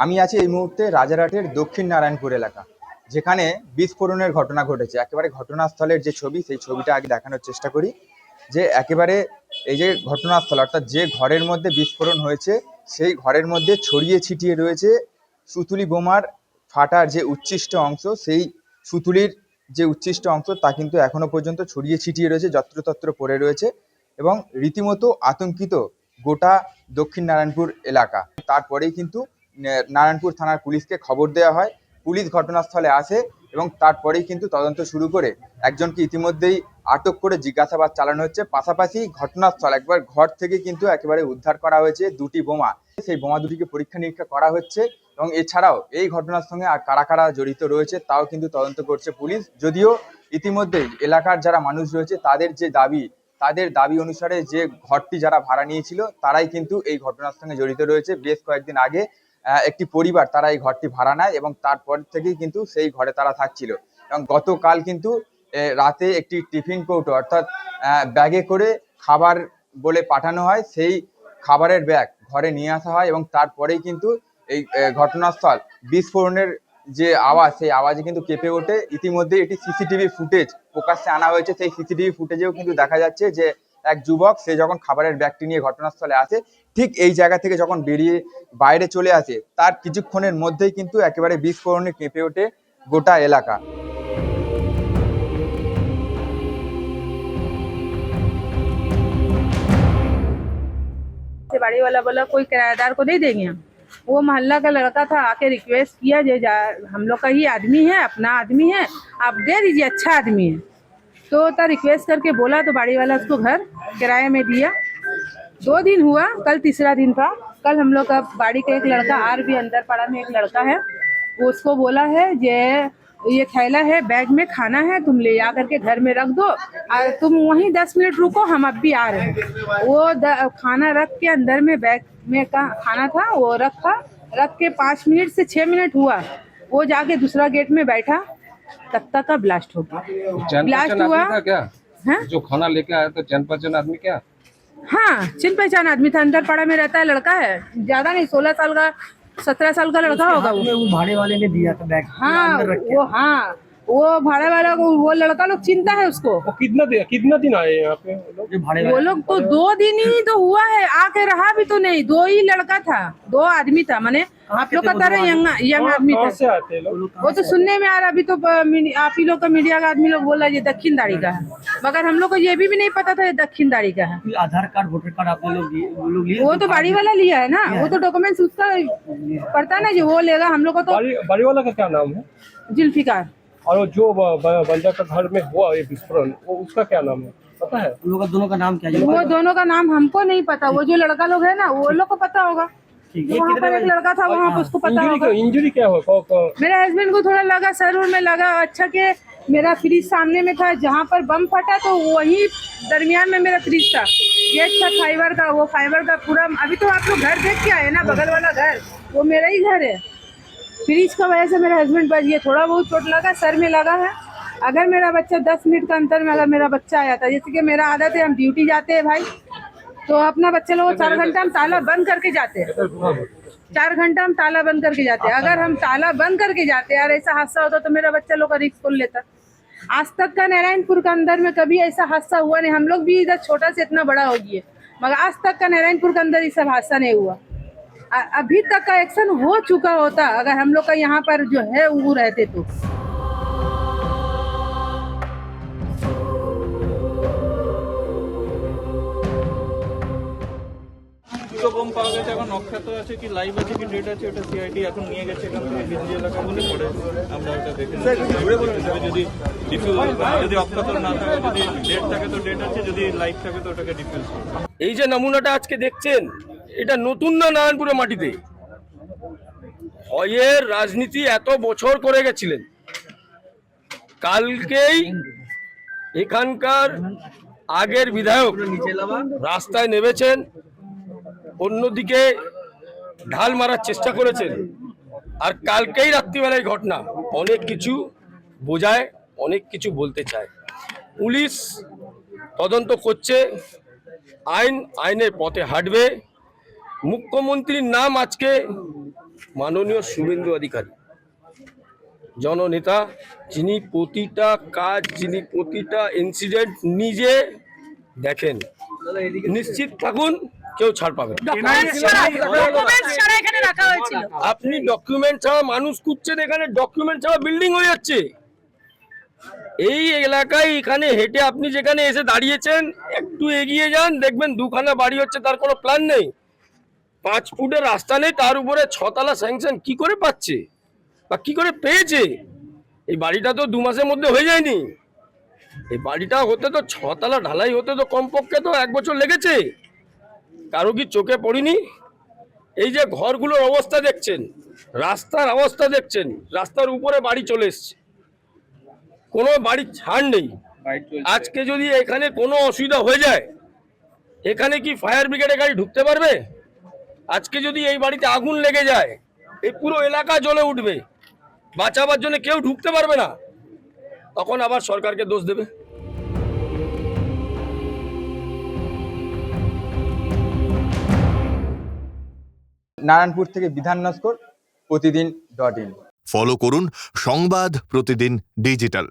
আমি আছি এই মুহূর্তে রাজারহাটের দক্ষিণ নারায়ণপুর এলাকা, যেখানে বিস্ফোরণের ঘটনা ঘটেছে। একেবারে ঘটনাস্থলের যে ছবি, সেই ছবিটা আগে দেখানোর চেষ্টা করি। যে একেবারে এই যে ঘটনাস্থল, অর্থাৎ যে ঘরের মধ্যে বিস্ফোরণ হয়েছে, সেই ঘরের মধ্যে ছড়িয়ে ছিটিয়ে রয়েছে সুতুলি বোমার ফাটার যে উচ্ছিষ্ট অংশ। সেই সুতুলির যে উচ্ছিষ্ট অংশ তা কিন্তু এখনো পর্যন্ত ছড়িয়ে ছিটিয়ে রয়েছে, যত্রতত্র পড়ে রয়েছে, এবং রীতিমতো আতঙ্কিত গোটা দক্ষিণ নারায়ণপুর এলাকা। তারপরেই কিন্তু নারায়ণপুর থানার পুলিশকে খবর দেওয়া হয়। পুলিশ ঘটনাস্থলে আসে এবং তারপরেই কিন্তু তদন্ত শুরু করে একজনকে ইতিমধ্যেই আটক করে জিজ্ঞাসাবাদ চালানো হচ্ছে। পাশাপাশি ঘটনাস্থল একবার ঘর থেকে কিন্তু একেবারে উদ্ধার করা হয়েছে দুটি বোমা। সেই বোমা দুটিকে পরীক্ষা নিরীক্ষা করা হচ্ছে এবং এছাড়াও এই ঘটনার সঙ্গে আর কারা কারা জড়িত রয়েছে তাও কিন্তু তদন্ত করছে পুলিশ। যদিও ইতিমধ্যেই এলাকার যারা মানুষ রয়েছে তাদের দাবি অনুসারে যে ঘরটি যারা ভাড়া নিয়েছিল তারাই কিন্তু এই ঘটনার সঙ্গে জড়িত রয়েছে। বেশ কয়েকদিন আগে একটি পরিবার তারা এই ঘরটি ভাড়া নেয় এবং তারপর থেকেই কিন্তু সেই ঘরে তারা থাকছিল। এবং গতকাল কিন্তু রাতে একটি টিফিন কৌটো, অর্থাৎ ব্যাগে করে খাবার বলে পাঠানো হয়, সেই খাবারের ব্যাগ ঘরে নিয়ে আসা হয় এবং তারপরেই কিন্তু এই ঘটনাস্থল বিস্ফোরণের যে আওয়াজ, সেই আওয়াজে কিন্তু কেঁপে ওঠে। ইতিমধ্যে এটি সিসিটিভি ফুটেজ প্রকাশ্যে আনা হয়েছে। সেই সিসিটিভি ফুটেজেও কিন্তু দেখা যাচ্ছে যে এক যুবক, সে যখন খাবারের ব্যাগটি নিয়ে ঘটনাস্থলে আসে, ঠিক এই জায়গা থেকে যখন বেরিয়ে বাইরে চলে আসে, তার কিছুক্ষণের মধ্যেই কিন্তু একেবারে বিস্ফোরণে কেঁপে ওঠে গোটা এলাকা। बाड़ी वाला बोला कोई किराएदार को नहीं देंगे हम। वो मोहल्ला का लड़का था, आके रिक्वेस्ट किया जे हम लोग का ही आदमी है, अपना आदमी है, आप दे दीजिए, अच्छा आदमी है। तो रिक्वेस्ट करके बोला तो बाड़ी वाला उसको घर किराए में दिया। 2 दिन हुआ, कल तीसरा दिन था। कल हम लोग का बाड़ी का एक लड़का आर भी अंदर पाड़ा में एक लड़का है, वो उसको बोला है ये थैला है, बैग में खाना है, तुम ले आ करके घर में रख दो, तुम वहीं 10 मिनट रुको, हम अब भी आ रहे हैं। वो खाना रख के अंदर में बैग में का खाना था, वो रख के 5 मिनट से 6 मिनट हुआ, वो जाके दूसरा गेट में बैठा, तब तक का ब्लास्ट हो गया। ब्लास्ट हुआ क्या है? जो खाना लेके आया था जान पहचान आदमी क्या? हाँ, चिन पहचान आदमी था, अंदर पाड़ा में रहता है, लड़का है, ज्यादा नहीं, 16 साल का 17 साल का लड़का होगा। वो भाड़े वाले ने दिया था बैग। हाँ, वो भाड़े वाला को, वो लड़का लोग चिंता है उसको। वो कितना दिन आए यहाँ पे वो लोग तो 2 दिन ही तो हुआ है, आके रहा भी तो नहीं। 2 ही लड़का था, 2 आदमी था, माने आप लोग का तरह यंग आदमी था। से आते लोग? वो तो सुनने में आ रहा, अभी तो आप ही लोग का मीडिया का आदमी लोग बोल रहा है ये दक्षिण दाड़ी का है, मगर हम लोग को ये भी नहीं पता था ये दक्षिण दाड़ी का है। आधार कार्ड वोटर कार्ड आपने लोग लिए? वो तो बाड़ी वाला लिया है ना, वो तो डॉक्यूमेंट्स उसका पड़ता है ना, जो वो लेगा। हम लोग को तो बाड़ी वाला का क्या नाम है? जुल्फिकार। और जो बंजा का घर में हुआ ये विस्फोरण, वो उसका क्या नाम है पता है? उन लोग दोनों का नाम क्या है? वो दोनों का नाम हमको नहीं पता, वो जो लड़का लोग है ना वो लोग को पता होगा। वहाँ पर एक लड़का था, वहाँ पर उसको पता होगा। इंजरी क्या हुआ? मेरे हस्बैंड को थोड़ा लगा, सर में लगा। अच्छा के मेरा फ्रिज सामने में था, जहाँ पर बम फटा तो वही दरमियान में मेरा फ्रिज था, गेट था फाइबर का, वो फाइबर का पूरा। अभी तो आप लोग घर देख के आए ना, बगल वाला घर वो मेरा ही घर है। फ्रिज का वजह से मेरा हस्बैंड बच गया, थोड़ा बहुत चोट लगा, सर में लगा है। अगर मेरा बच्चा 10 मिनट का अंतर में अगर मेरा बच्चा आया था, जैसे कि मेरा आदत है, हम ड्यूटी जाते हैं भाई, तो अपना बच्चे लोग 4 घंटा हम ताला बंद करके जाते हैं, 4 घंटा हम ताला बंद करके जाते हैं। अगर हम ताला बंद करके जाते और ऐसा हादसा होता तो मेरा बच्चा लोग का रिस्क कौन लेता? आज तक का नारायणपुर का अंदर में कभी ऐसा हादसा हुआ नहीं। हम लोग भी इधर छोटा से इतना बड़ा हो गया, मगर आज तक का नारायणपुर के अंदर ये सब हादसा नहीं हुआ। अभी तक का एक्शन हो चुका होता अगर हम लोग का यहाँ पर जो है वो रहते तो। দুটো বোম পাওয়া গেছে, এখন অক্ষত আছে কি লাইভ আছে কি ডেট আছে ওটা সিআইডি এখন নিয়ে গেছে এখান থেকে বিজি এলাকা বলে পরে আমরা ওটা দেখে যদি যদি অক্ষত না থাকে, যদি ডেট থাকে তো ডেট আছে, যদি লাইভ থাকে তো ওটাকে ডিফেন্স করবে। এই যে নমুনাটা আজকে দেখছেন, এটা নতুন না নারায়ণপুরের মাটিতে। ভয়ের রাজনীতি এত বছর করে গেছিলেন, কালকেই এখানকার আগের বিধায়ক রাস্তায় নেমেছেন, অন্যদিকে ঢাল মারার চেষ্টা করেছেন। আর কালকেই রাত্রিবেলায় ঘটনা অনেক কিছু বোঝায়, অনেক কিছু বলতে চায়। পুলিশ তদন্ত করছে, আইনের পথে হাঁটবে। মুখ্যমন্ত্রীর নাম আজকে মাননীয় শুভেন্দু অধিকারী, জননেতা, যিনি প্রতিটা কাজ, যিনি প্রতিটা ইনসিডেন্ট নিজে দেখেন। নিশ্চিত থাকুন, কেউ ছাড় পাবে না। আপনি ডকুমেন্ট ছাড়া মানুষ খুঁজছেন, এখানে ডকুমেন্ট ছাড়া বিল্ডিং হয়ে যাচ্ছে। এই এলাকায় এখানে হেঁটে আপনি যেখানে এসে দাঁড়িয়েছেন, একটু এগিয়ে যান, দেখবেন দুখানা বাড়ি হচ্ছে, তার কোনো প্ল্যান নেই। 5 ফুটের রাস্তা নেই, তার উপরে 6 তলা স্যাংশন কি করে পাচ্ছে বা কি করে পেয়েছে? এই বাড়িটা তো 2 মাসের মধ্যে হয়ে যায়নি। এই বাড়িটা হতে তো 6 তলা ঢালাই হতে তো কমপক্ষে তো 1 বছর লেগেছে। কারো কি চোখে পড়িনি? এই যে ঘরগুলোর অবস্থা দেখছেন, রাস্তার অবস্থা দেখছেন, রাস্তার উপরে বাড়ি চলে এসছে, কোনো বাড়ির ছাড় নেই। আজকে যদি এখানে কোনো অসুবিধা হয়ে যায়, এখানে কি ফায়ার ব্রিগেডের গাড়ি ঢুকতে পারবে? আজকে যদি এই বাড়িতে আগুন লেগে যায়, এই পুরো এলাকা জ্বলে উঠবে, বাঁচাবার জন্য কেউ ঢুকতে পারবে না। তখন আবার সরকারকে দোষ দেবে। নারায়ণপুর থেকে বিধান নস্কর, প্রতিদিন.in। ফলো করুন সংবাদ প্রতিদিন ডিজিটাল।